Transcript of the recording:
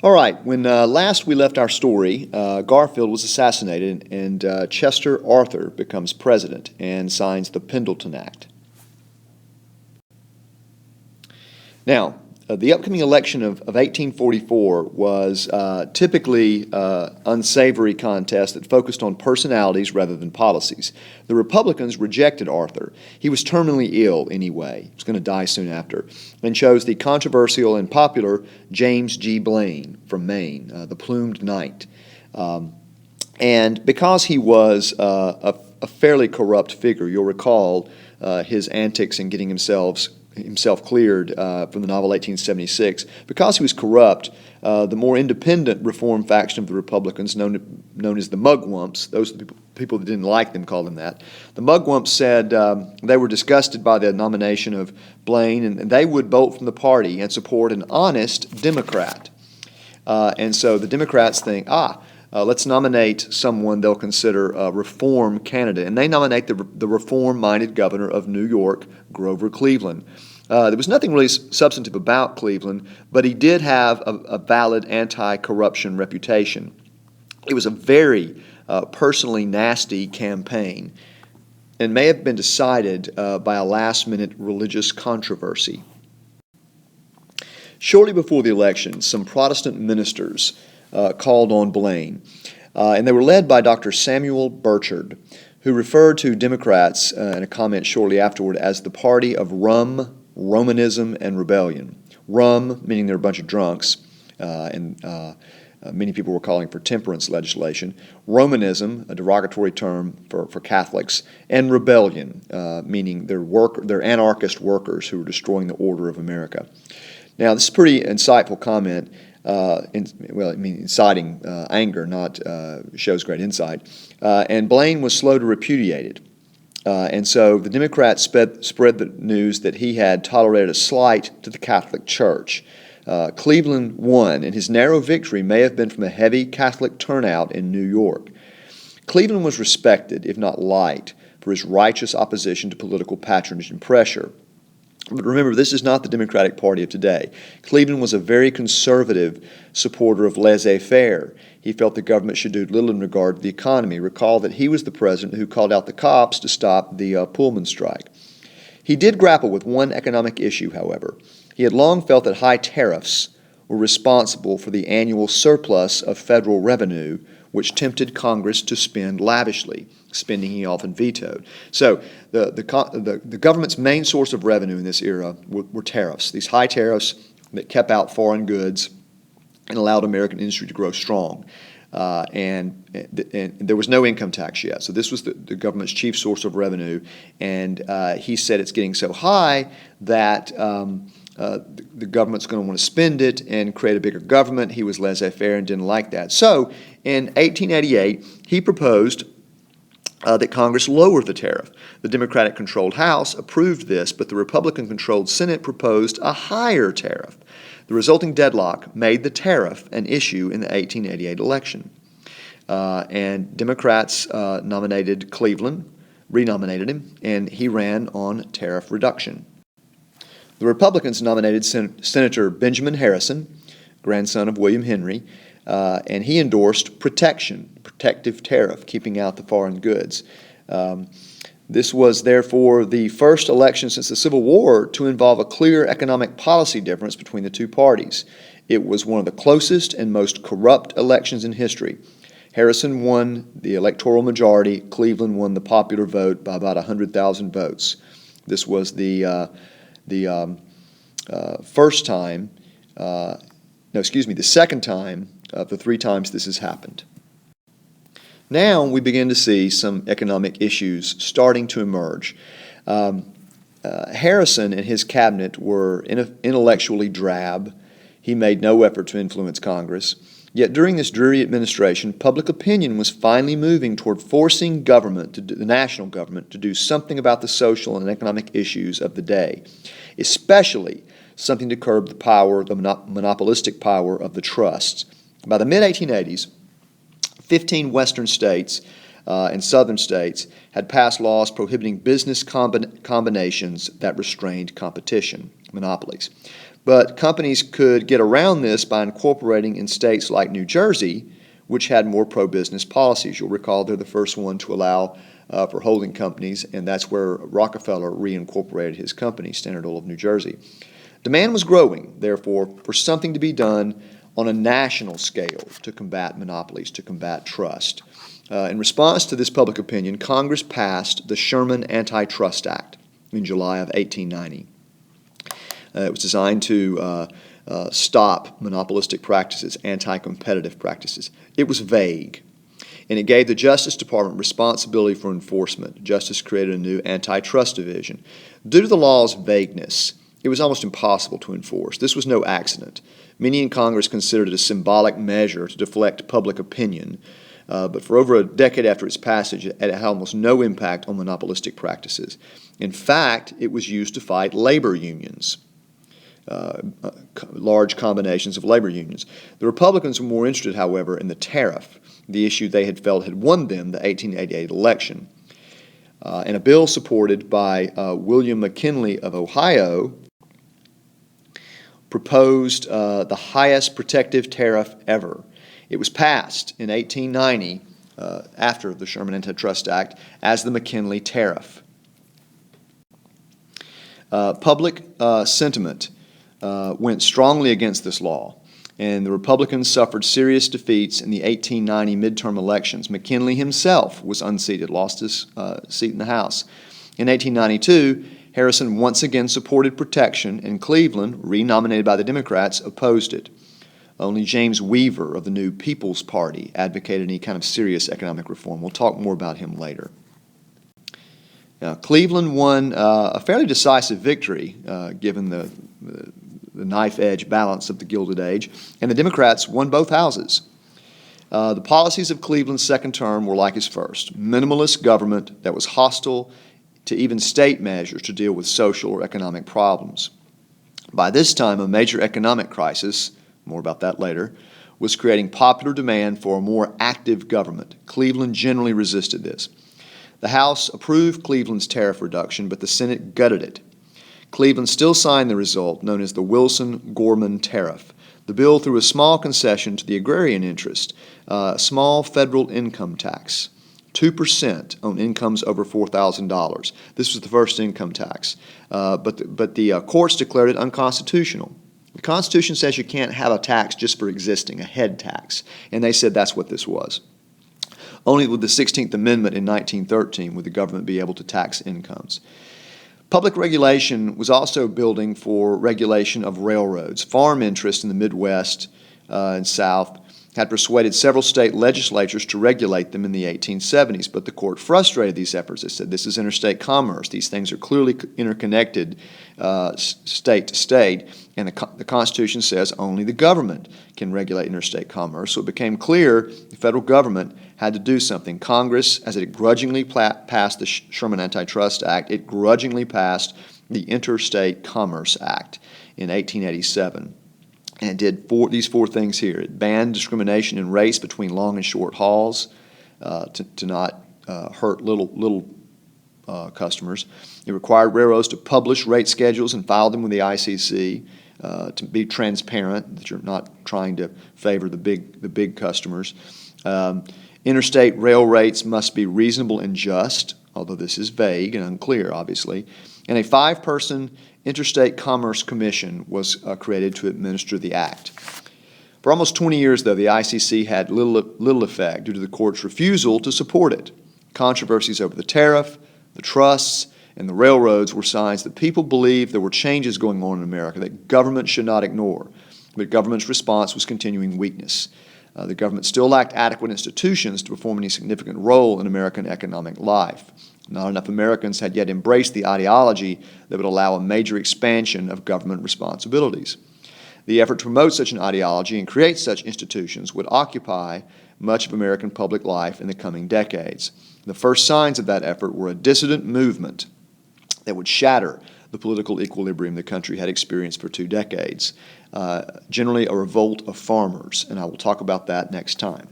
All right, when last we left our story, Garfield was assassinated and Chester Arthur becomes president and signs the Pendleton Act. Now, the upcoming election of 1844 was typically unsavory contest that focused on personalities rather than policies. The Republicans rejected Arthur. He was terminally ill anyway. He was going to die soon after, and chose the controversial and popular James G. Blaine from Maine, the Plumed Knight. And because he was a fairly corrupt figure, you'll recall his antics in getting himself cleared from the novel 1876. Because he was corrupt, the more independent reform faction of the Republicans, known as the Mugwumps, those are the people that didn't like them called them that. The Mugwumps said they were disgusted by the nomination of Blaine, and they would bolt from the party and support an honest Democrat. And so the Democrats think, let's nominate someone they'll consider a reform candidate. And they nominate the reform-minded governor of New York, Grover Cleveland. There was nothing really substantive about Cleveland, but he did have a valid anti-corruption reputation. It was a very personally nasty campaign and may have been decided by a last-minute religious controversy. Shortly before the election, some Protestant ministers called on Blaine, and they were led by Dr. Samuel Burchard, who referred to Democrats in a comment shortly afterward as the party of rum, Romanism, and rebellion. Rum, meaning they're a bunch of drunks, and many people were calling for temperance legislation. Romanism, a derogatory term for Catholics, and rebellion, meaning they're anarchist workers who were destroying the order of America. Now, this is a pretty insightful comment. Inciting anger, not shows great insight. And Blaine was slow to repudiate it. And so the Democrats spread the news that he had tolerated a slight to the Catholic Church. Cleveland won, and his narrow victory may have been from a heavy Catholic turnout in New York. Cleveland was respected, if not liked, for his righteous opposition to political patronage and pressure. But remember, this is not the Democratic Party of today. Cleveland was a very conservative supporter of laissez-faire. He felt the government should do little in regard to the economy. Recall that he was the president who called out the cops to stop the Pullman strike. He did grapple with one economic issue, however. He had long felt that high tariffs were responsible for the annual surplus of federal revenue, which tempted Congress to spend lavishly, spending he often vetoed. So the government's main source of revenue in this era were tariffs, these high tariffs that kept out foreign goods and allowed American industry to grow strong. And there was no income tax yet. So this was the government's chief source of revenue. And he said it's getting so high that the government's going to want to spend it and create a bigger government. He was laissez-faire and didn't like that. So in 1888, he proposed that Congress lower the tariff. The Democratic-controlled House approved this, but the Republican-controlled Senate proposed a higher tariff. The resulting deadlock made the tariff an issue in the 1888 election. And Democrats nominated Cleveland, renominated him, and he ran on tariff reduction. The Republicans nominated Senator Benjamin Harrison, grandson of William Henry, and he endorsed protective tariff, keeping out the foreign goods. This was therefore the first election since the Civil War to involve a clear economic policy difference between the two parties. It was one of the closest and most corrupt elections in history. Harrison won the electoral majority. Cleveland won the popular vote by about 100,000 votes. This was the second time of the three times this has happened. Now we begin to see some economic issues starting to emerge. Harrison and his cabinet were intellectually drab. He made no effort to influence Congress. Yet during this dreary administration, public opinion was finally moving toward forcing the national government, to do something about the social and economic issues of the day, especially something to curb the monopolistic power of the trusts. By the mid-1880s, 15 western states and southern states had passed laws prohibiting business combinations that restrained competition, monopolies. But companies could get around this by incorporating in states like New Jersey, which had more pro-business policies. You'll recall they're the first one to allow for holding companies, and that's where Rockefeller reincorporated his company, Standard Oil of New Jersey. Demand was growing, therefore, for something to be done on a national scale to combat monopolies, to combat trust. In response to this public opinion, Congress passed the Sherman Antitrust Act in July of 1890. It was designed to stop monopolistic practices, anti-competitive practices. It was vague, and it gave the Justice Department responsibility for enforcement. Justice created a new antitrust division. Due to the law's vagueness, it was almost impossible to enforce. This was no accident. Many in Congress considered it a symbolic measure to deflect public opinion, but for over a decade after its passage, it had almost no impact on monopolistic practices. In fact, it was used to fight labor unions. Large combinations of labor unions. The Republicans were more interested, however, in the tariff, the issue they had felt had won them the 1888 election. And a bill supported by William McKinley of Ohio proposed the highest protective tariff ever. It was passed in 1890, after the Sherman Antitrust Act, as the McKinley Tariff. Public sentiment went strongly against this law, and the Republicans suffered serious defeats in the 1890 midterm elections. McKinley himself was unseated, lost his seat in the House. In 1892, Harrison once again supported protection, and Cleveland, renominated by the Democrats, opposed it. Only James Weaver of the New People's Party advocated any kind of serious economic reform. We'll talk more about him later. Cleveland won a fairly decisive victory, given the knife-edge balance of the Gilded Age, and the Democrats won both houses. The policies of Cleveland's second term were like his first: minimalist government that was hostile to even state measures to deal with social or economic problems. By this time, a major economic crisis, more about that later, was creating popular demand for a more active government. Cleveland generally resisted this. The House approved Cleveland's tariff reduction, but the Senate gutted it. Cleveland still signed the result, known as the Wilson-Gorman Tariff. The bill threw a small concession to the agrarian interest, a small federal income tax, 2% on incomes over $4,000. This was the first income tax, but the courts declared it unconstitutional. The Constitution says you can't have a tax just for existing, a head tax, and they said that's what this was. Only with the 16th Amendment in 1913 would the government be able to tax incomes. Public regulation was also building for regulation of railroads. Farm interests in the Midwest and South had persuaded several state legislatures to regulate them in the 1870s, but the court frustrated these efforts. It said this is interstate commerce. These things are clearly interconnected state to state, and the Constitution says only the government can regulate interstate commerce. So it became clear the federal government had to do something. Congress, as it grudgingly passed the Sherman Antitrust Act, it grudgingly passed the Interstate Commerce Act in 1887. And it did these four things here. It banned discrimination in race between long and short hauls to not hurt little customers. It required railroads to publish rate schedules and file them with the ICC to be transparent, that you're not trying to favor the big customers. Interstate rail rates must be reasonable and just, although this is vague and unclear, obviously. And a 5-person Interstate Commerce Commission was created to administer the act. For almost 20 years, though, the ICC had little effect due to the court's refusal to support it. Controversies over the tariff, the trusts, and the railroads were signs that people believed there were changes going on in America that government should not ignore. But government's response was continuing weakness. The government still lacked adequate institutions to perform any significant role in American economic life. Not enough Americans had yet embraced the ideology that would allow a major expansion of government responsibilities. The effort to promote such an ideology and create such institutions would occupy much of American public life in the coming decades. The first signs of that effort were a dissident movement that would shatter the political equilibrium the country had experienced for 2 decades, generally a revolt of farmers, and I will talk about that next time.